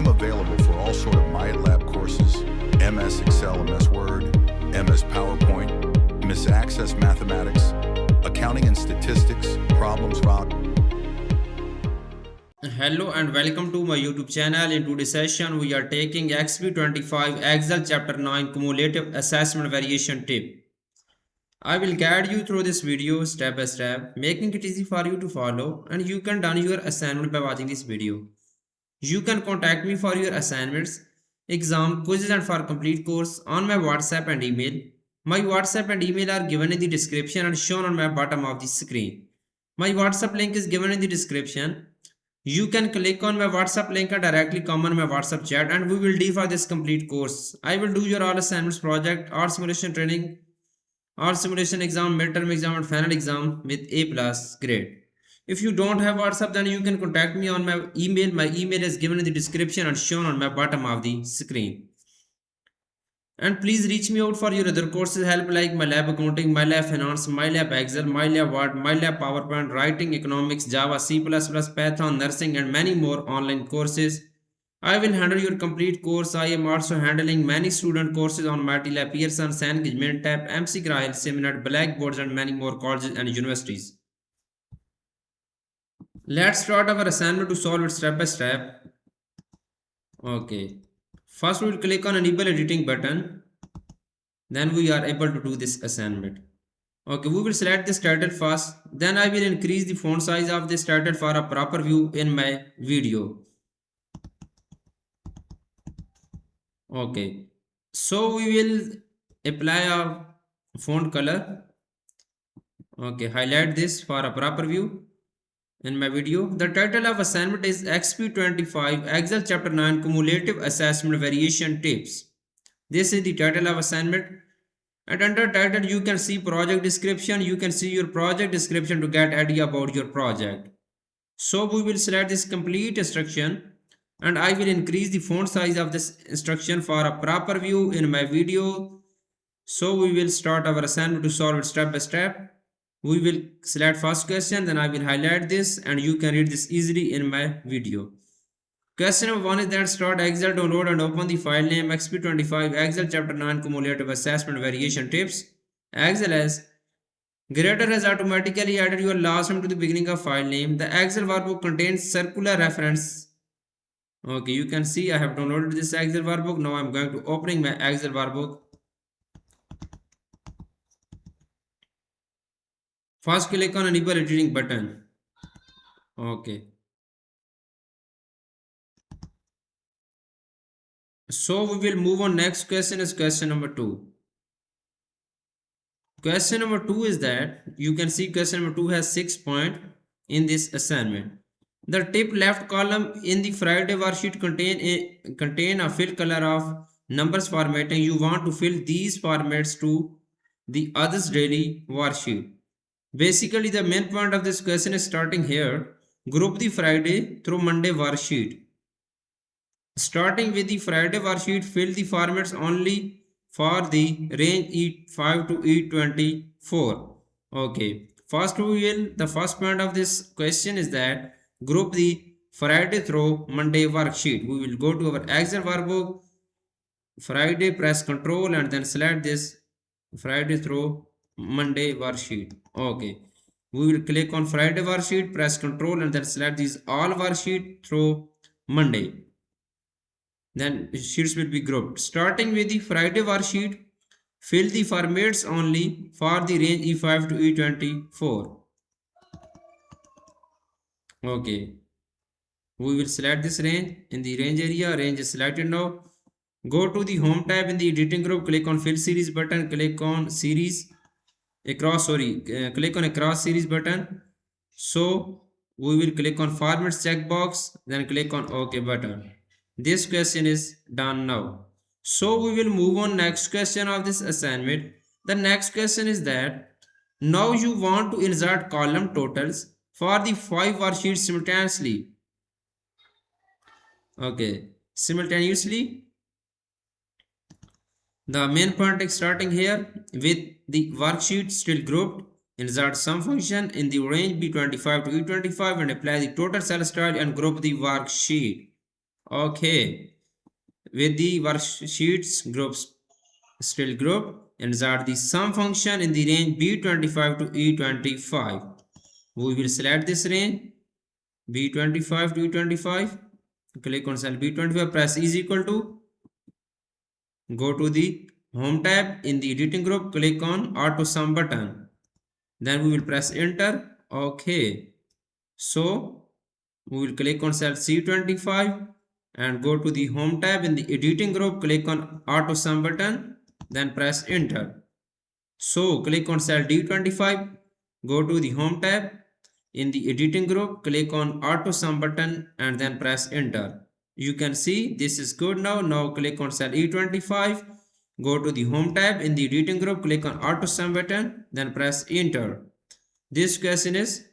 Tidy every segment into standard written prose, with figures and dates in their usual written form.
I'm available for all sort of MyLab courses, MS Excel, MS Word, MS PowerPoint, MS Access Mathematics, Accounting and Statistics, Problems Solved. Hello and welcome to my YouTube channel. In today's session, we are taking XP25 Excel Chapter 9 Cumulative Assessment Variation Tip. I will guide you through this video step by step, making it easy for you to follow, and you can done your assignment by watching this video. You can contact me for your assignments, exam, quizzes and for complete course on my WhatsApp and email. My WhatsApp and email are given in the description and shown on my bottom of the screen. My WhatsApp link is given in the description. You can click on my WhatsApp link and directly come on my WhatsApp chat and we will do for this complete course. I will do your all assignments project, all simulation training, all simulation exam, midterm exam and final exam with A+ grade. If you don't have WhatsApp, then you can contact me on my email. My email is given in the description and shown on my bottom of the screen. And please reach me out for your other courses help like MyLab Accounting, MyLab Finance, MyLab Excel, MyLab Word, MyLab PowerPoint, Writing, Economics, Java, C++, Python, Nursing and many more online courses. I will handle your complete course. I am also handling many student courses on MATLAB, Pearson, Cengage, Mintap, MC Grail, Seminar, Blackboards and many more colleges and universities. Let's start our assignment to solve it step by step. Okay. First we will click on enable editing button. Then we are able to do this assignment. Okay, we will select this title first. Then I will increase the font size of this title for a proper view in my video. Okay. So we will apply a font color. Okay, highlight this for a proper view. In my video, the title of assignment is XP25 Excel Chapter 9 Cumulative Assessment Variation Tips. This is the title of assignment. And under title, you can see project description. You can see your project description to get idea about your project. So we will select this complete instruction and I will increase the font size of this instruction for a proper view in my video. So we will start our assignment to solve it step by step. We will select first question, then I will highlight this and you can read this easily in my video. Question number 1 is that start Excel, download and open the file name XP25 Excel Chapter 9 Cumulative Assessment Variation Tips. Excel as Grader has automatically added your last name to the beginning of file name. The Excel workbook contains circular reference. Okay, you can see I have downloaded this Excel workbook. Now I am going to opening my Excel workbook. First click on enable editing button. Okay. So we will move on. Next question is question number 2. Question number 2 is that you can see question number 2 has 6 points in this assignment. The tip left column in the Friday worksheet contain a fill color of numbers formatting. You want to fill these formats to the others daily worksheet. Basically, the main point of this question is starting here. Group the Friday through Monday worksheet. Starting with the Friday worksheet, fill the formats only for the range E5 to E24. Okay. The first point of this question is that group the Friday through Monday worksheet. We will go to our Excel workbook, Friday, press Control and then select this Friday through Monday worksheet. Okay, we will click on Friday worksheet, press Control and then select these all worksheet through Monday. Then sheets will be grouped. Starting with the Friday worksheet, fill the formats only for the range E5 to E24. Okay, we will select this range in the range area. Range is selected now. Go to the home tab in the editing group, click on fill series button, click on series click on across series button. So we will click on formats checkbox, then click on OK button. This question is done now. So we will move on next question of this assignment. The next question is that now you want to insert column totals for the 5 worksheets simultaneously. Okay, simultaneously. The main point is starting here with the worksheet still grouped. Insert sum function in the range B25 to E25 and apply the total cell style and group the worksheet. Okay, with the worksheets groups still grouped, insert the sum function in the range B25 to E25. We will select this range B25 to E25. Click on cell B25, press is equal to, go to the home tab. In the editing group, click on auto sum button. Then we will press enter. Okay. So we will click on cell C25 and go to the home tab. In the editing group, click on auto sum button. Then press enter. So click on cell D25, go to the home tab. In the editing group, click on auto sum button and then press enter. You can see this is good now. Now click on cell E25, go to the home tab. In the editing group, click on auto sum button, then press enter. This question is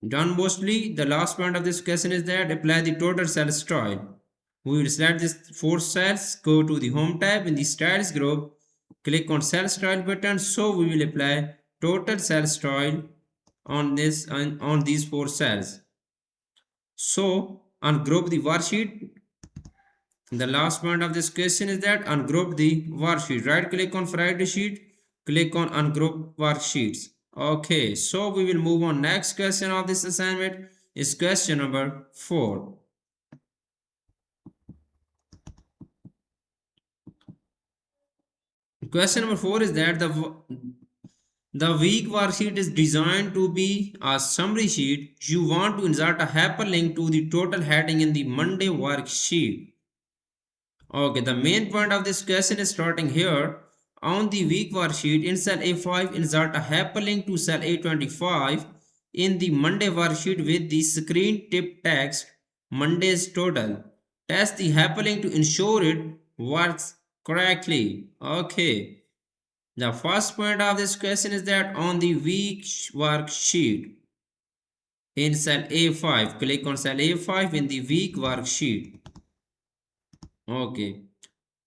done mostly. The last point of this question is that apply the total cell style. We will select these 4 cells, go to the home tab. In the styles group, click on cell style button. So we will apply total cell style on this and on these 4 cells. So ungroup the worksheet. The last point of this question is that ungroup the worksheet. Right click on Friday sheet, click on ungroup worksheets. Okay, so we will move on. Next question of this assignment is question number 4. Question number 4 is that the week worksheet is designed to be a summary sheet. You want to insert a hyperlink to the total heading in the Monday worksheet. Okay, the main point of this question is starting here. On the week worksheet in cell A5, insert a hyperlink to cell A25 in the Monday worksheet with the screen tip text Monday's total. Test the hyperlink to ensure it works correctly. Okay. The first point of this question is that on the week worksheet in cell A5, click on cell A5 in the week worksheet. Okay.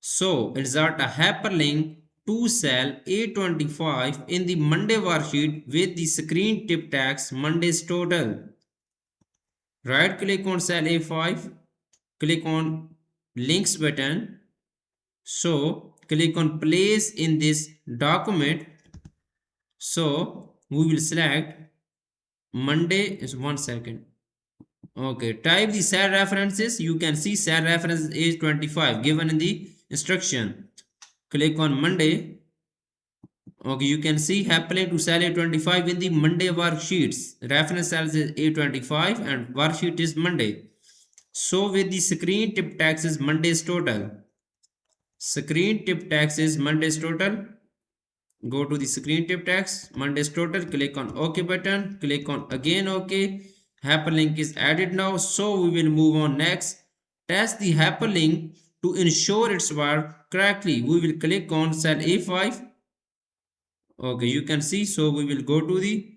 So insert a hyperlink to cell A25 in the Monday worksheet with the screen tip text Monday's total. Right click on cell A5, click on links button. So click on place in this document. So we will select Monday is 1 second. Okay, type the cell references. You can see cell reference is 25 given in the instruction. Click on Monday. Okay, you can see hyperlink to cell A25 in the Monday worksheets. Reference cells is A25 and worksheet is Monday. So with the screen tip text is Monday's total. Screen tip text is Monday's total. Go to the screen tip text, Monday's total, click on OK button, click on again OK. Hyperlink is added now, so we will move on next. Test the hyperlink to ensure it's work correctly. We will click on cell A5. Okay, you can see, so we will go to the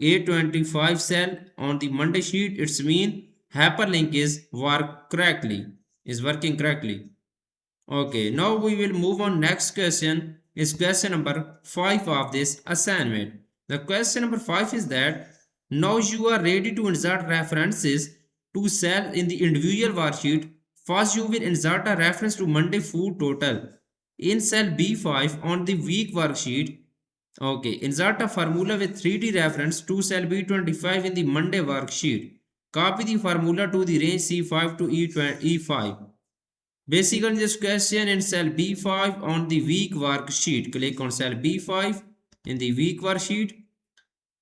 A25 cell on the Monday sheet. It's mean hyperlink is working correctly. Okay, now we will move on. Next question is question number 5 of this assignment. The question number 5 is that now you are ready to insert references to cell in the individual worksheet. First you will insert a reference to Monday food total in cell B5 on the week worksheet. Okay, insert a formula with 3D reference to cell B25 in the Monday worksheet. Copy the formula to the range C5 to E5. Basically, this question in cell B5 on the week worksheet. Click on cell B5 in the week worksheet.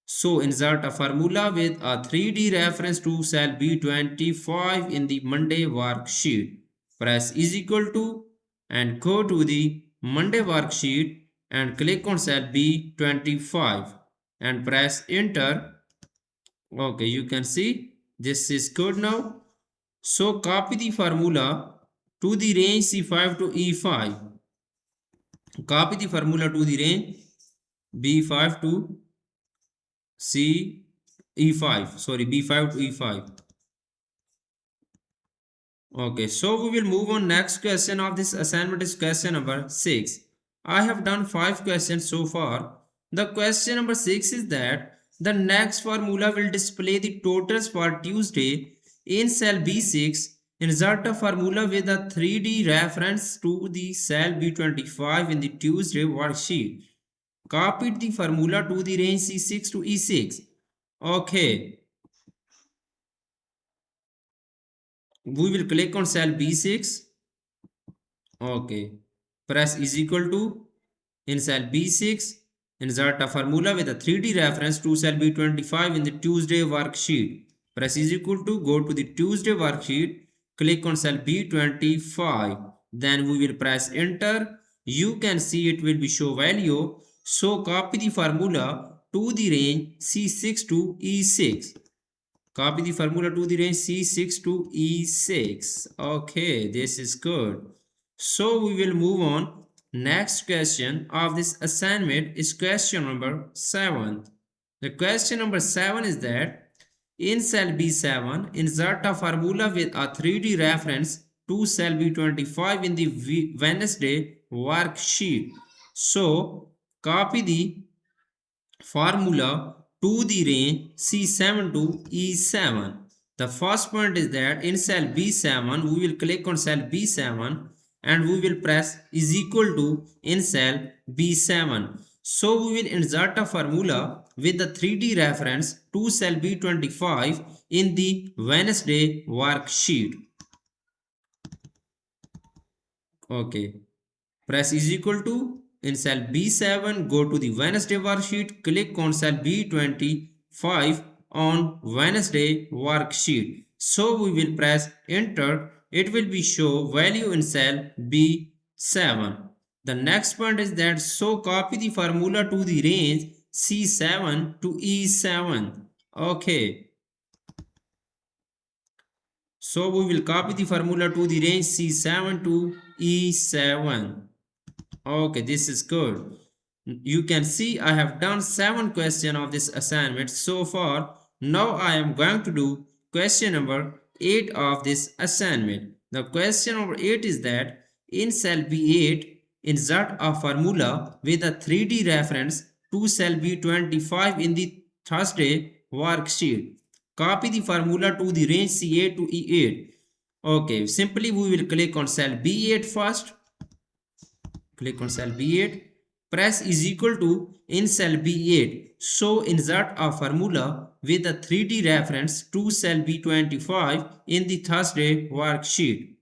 So insert a formula with a 3D reference to cell B25 in the Monday worksheet. Press is equal to and go to the Monday worksheet and click on cell B25 and press enter. Okay, you can see this is good now. So copy the formula to the range C5 to E5. Copy the formula to the range B5 to E5. Sorry, B5 to E5. Okay, so we will move on. Next question of this assignment is question number 6. I have done 5 questions so far. The question number 6 is that the next formula will display the totals for Tuesday in cell B6 Insert a formula with a 3D reference to the cell B25 in the Tuesday worksheet. Copy the formula to the range C6 to E6. Okay, we will click on cell B6. Okay, press is equal to in cell B6. Insert a formula with a 3D reference to cell B25 in the Tuesday worksheet. Press is equal to, go to the Tuesday worksheet, click on cell B25. Then we will press enter. You can see it will be show value. So copy the formula to the range C6 to E6. Copy the formula to the range C6 to E6. Okay, this is good. So we will move on. Next question of this assignment is question number 7. The question number 7 is that in cell B7, insert a formula with a 3D reference to cell B25 in the Wednesday worksheet. So copy the formula to the range C7 to E7. The first point is that in cell B7, we will click on cell B7 and we will press is equal to in cell B7. So we will insert a formula with the 3D reference to cell B25 in the Wednesday worksheet. Okay. Press is equal to in cell B7, go to the Wednesday worksheet, click on cell B25 on Wednesday worksheet. So we will press enter. It will be show value in cell B7. The next point is that so copy the formula to the range C7 to E7. Okay. So we will copy the formula to the range C7 to E7. Okay, this is good. You can see I have done 7 questions of this assignment so far. Now I am going to do question number 8 of this assignment. The question number 8 is that in cell B8, insert a formula with a 3D reference to cell B25 in the Thursday worksheet. Copy the formula to the range C8 to E8. Okay, simply we will click on cell B8 first. Click on cell B8. Press is equal to in cell B8. So insert a formula with a 3D reference to cell B25 in the Thursday worksheet.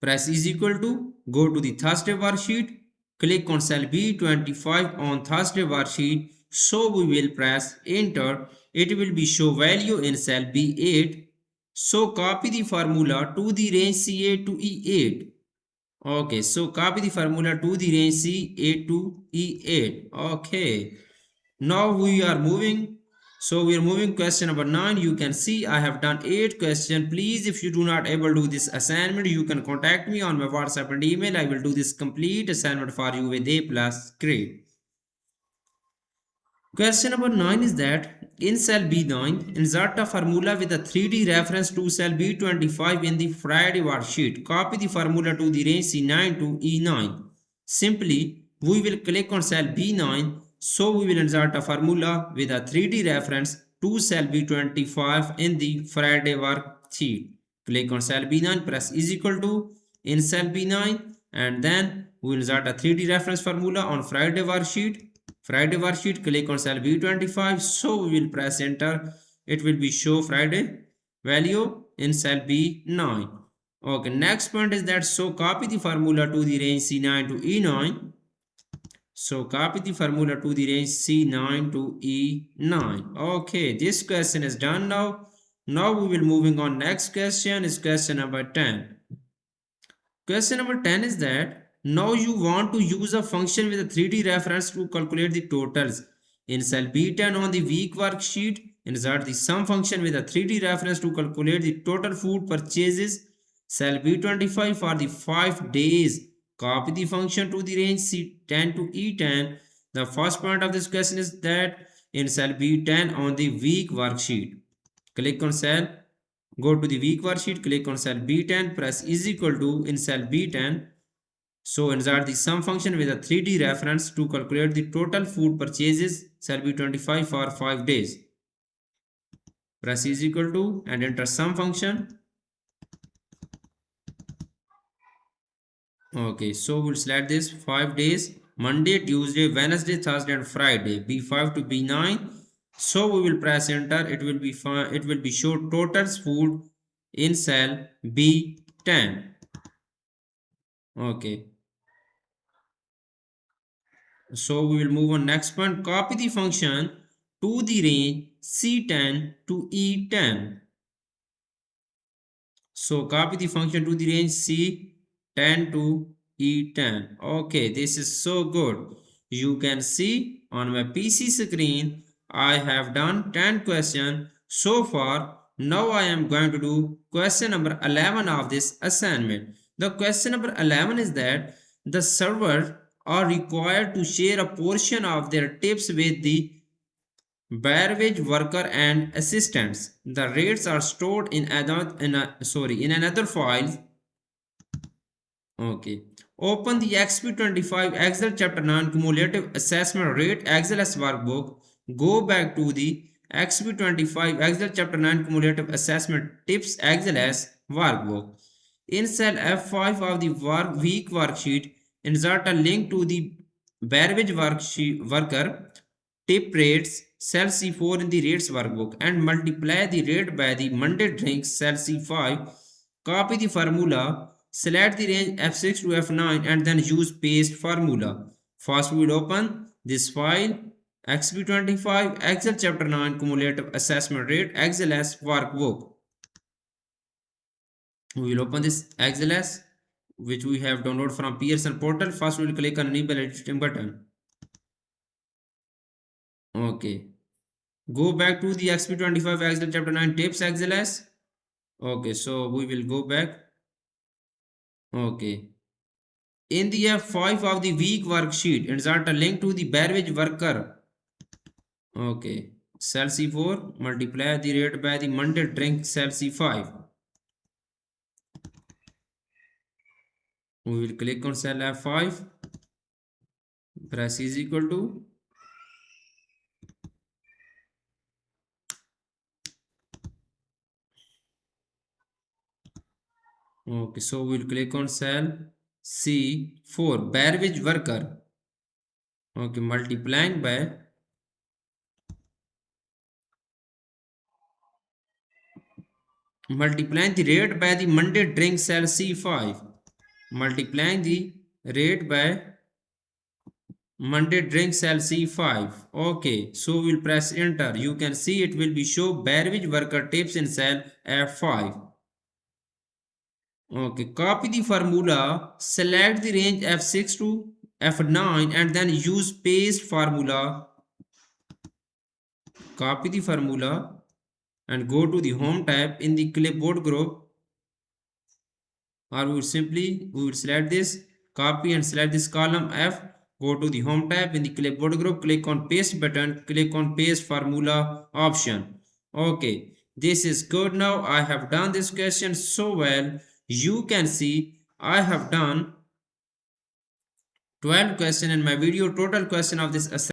Press is equal to, go to the Thursday worksheet. Click on cell B25 on Thursday worksheet. So we will press enter. It will be show value in cell B8. So copy the formula to the range C8 to E8. Okay, so copy the formula to the range C8 to E8. Okay, now we are moving. So we are moving question number 9. You can see I have done 8 questions. Please, if you do not able to do this assignment, you can contact me on my WhatsApp and email. I will do this complete assignment for you with A plus grade. Question number 9 is that in cell B9, insert a formula with a 3D reference to cell B25 in the Friday worksheet. Copy the formula to the range C9 to E9. Simply, we will click on cell B9, so we will insert a formula with a 3D reference to cell B25 in the Friday worksheet. Click on cell B9, press is equal to in cell B9, and then we will insert a 3D reference formula on Friday worksheet. Friday worksheet, click on cell B25. So we will press enter. It will be show Friday value in cell B9. Okay, next point is that so copy the formula to the range C9 to E9. So copy the formula to the range C9 to E9. Okay, this question is done now. Now we will moving on. Next question is question number 10. Question number 10 is that now you want to use a function with a 3D reference to calculate the totals. In cell B10 on the week worksheet, insert the sum function with a 3D reference to calculate the total food purchases. Cell B25 for the 5 days. Copy the function to the range C10 to E10. The first point of this question is that in cell B10 on the week worksheet, click on cell, go to the week worksheet, click on cell B10, press is equal to in cell B10. So insert the sum function with a 3D reference to calculate the total food purchases cell B25 for 5 days. Press is equal to and enter sum function. Okay, so we'll select this 5 days: Monday, Tuesday, Wednesday, Thursday, and Friday. B5 to B9. So we will press enter. It will be fine. It will be show totals food in cell B10. Okay. So we will move on next one. Copy the function to the range C10 to E10. So copy the function to the range C10 to E10. Okay, this is so good. You can see on my PC screen, I have done 10 questions so far. Now I am going to do question number 11 of this assignment. The question number 11 is that the server are required to share a portion of their tips with the beverage worker and assistants. The rates are stored in another file. Okay. Open the XP25 Excel Chapter 9 Cumulative Assessment Rate XLS workbook. Go back to the XP25 Excel Chapter 9 Cumulative Assessment Tips XLS workbook. In cell F5 of the week worksheet, insert a link to the beverage worker tip rates cell C4 in the rates workbook and multiply the rate by the Monday drinks cell C5. Copy the formula, select the range F6 to F9 and then use paste formula. First we will open this file XP25 Excel Chapter 9 Cumulative Assessment Rate XLS workbook. We will open this XLS which we have downloaded from Pearson portal. First we will click on enable editing button. Okay. Go back to the XP25 Excel Chapter 9 tips XLS. Okay, so we will go back. Okay. In the F5 of the week worksheet, insert a link to the beverage worker. Okay. Cell C4, multiply the rate by the Monday drink cell C5. We will click on cell F5. Press is equal to. Okay, so we'll click on cell C4, beverage worker. Okay, multiplying the rate by the Monday drink cell C5. Multiplying the rate by Monday drink cell C5. Okay, so we'll press enter. You can see it will be show beverage worker tips in cell F5. Okay, copy the formula, select the range F6 to F9 and then use paste formula. Copy the formula and go to the home tab in the clipboard group, or we will select this, copy and select this column F, go to the home tab in the clipboard group, click on paste button, click on paste formula option. Okay, this is good. Now I have done this question so well. You can see I have done 12 question in my video. Total question of this